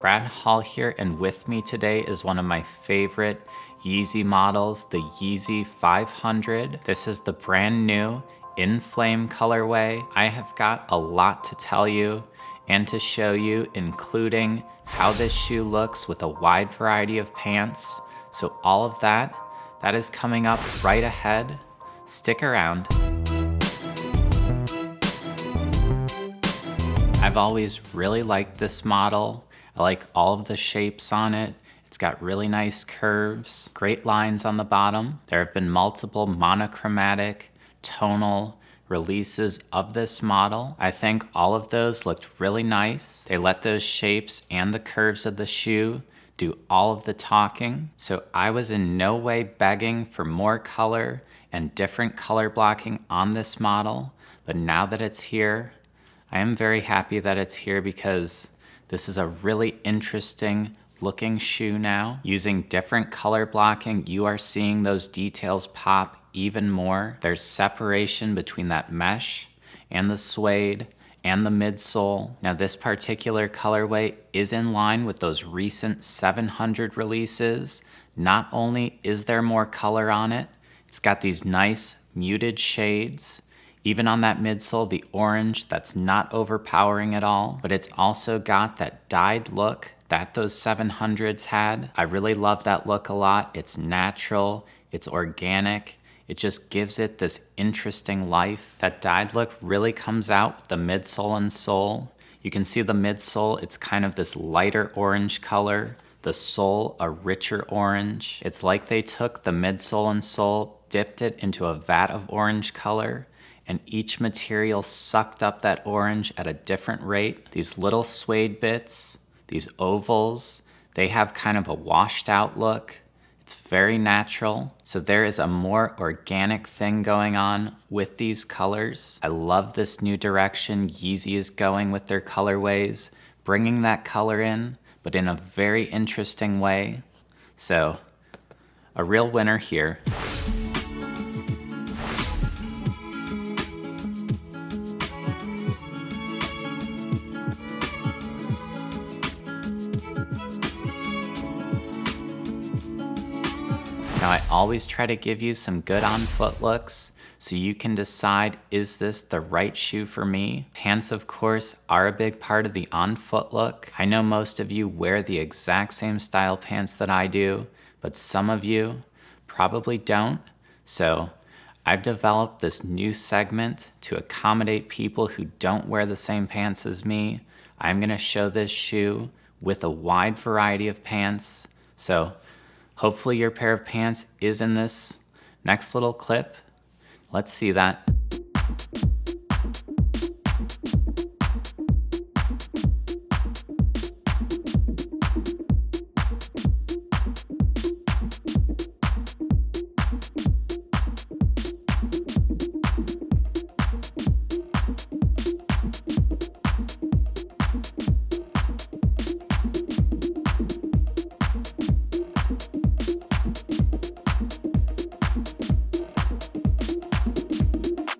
Brad Hall here, and with me today is one of my favorite Yeezy models, the Yeezy 500. This is the brand new Enflame colorway. I have got a lot to tell you and to show you, including how this shoe looks with a wide variety of pants. So all of that is coming up right ahead. Stick around. I've always really liked this model. I like all of the shapes on it. It's got really nice curves, great lines on the bottom. There have been multiple monochromatic, tonal releases of this model. I think all of those looked really nice. They let those shapes and the curves of the shoe do all of the talking. So I was in no way begging for more color and different color blocking on this model. But now that it's here, I am very happy that it's here because this is a really interesting looking shoe now. Using different color blocking, you are seeing those details pop even more. There's separation between that mesh and the suede and the midsole. Now this particular colorway is in line with those recent 700 releases. Not only is there more color on it, it's got these nice muted shades. Even on that midsole, the orange, that's not overpowering at all, but it's also got that dyed look that those 700s had. I really love that look a lot. It's natural, it's organic. It just gives it this interesting life. That dyed look really comes out with the midsole and sole. You can see the midsole, it's kind of this lighter orange color. The sole, a richer orange. It's like they took the midsole and sole, dipped it into a vat of orange color, and each material sucked up that orange at a different rate. These little suede bits, these ovals, they have kind of a washed out look. It's very natural. So there is a more organic thing going on with these colors. I love this new direction Yeezy is going with their colorways, bringing that color in, but in a very interesting way. So a real winner here. Now I always try to give you some good on foot looks so you can decide, is this the right shoe for me? Pants, of course, are a big part of the on foot look. I know most of you wear the exact same style pants that I do, but some of you probably don't. So I've developed this new segment to accommodate people who don't wear the same pants as me. I'm gonna show this shoe with a wide variety of pants. So hopefully your pair of pants is in this next little clip. Let's see that.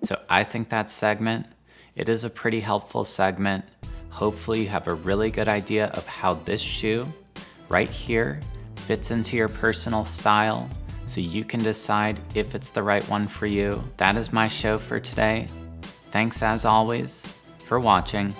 So I think that segment, it is a pretty helpful segment. Hopefully you have a really good idea of how this shoe right here fits into your personal style so you can decide if it's the right one for you. That is my show for today. Thanks as always for watching.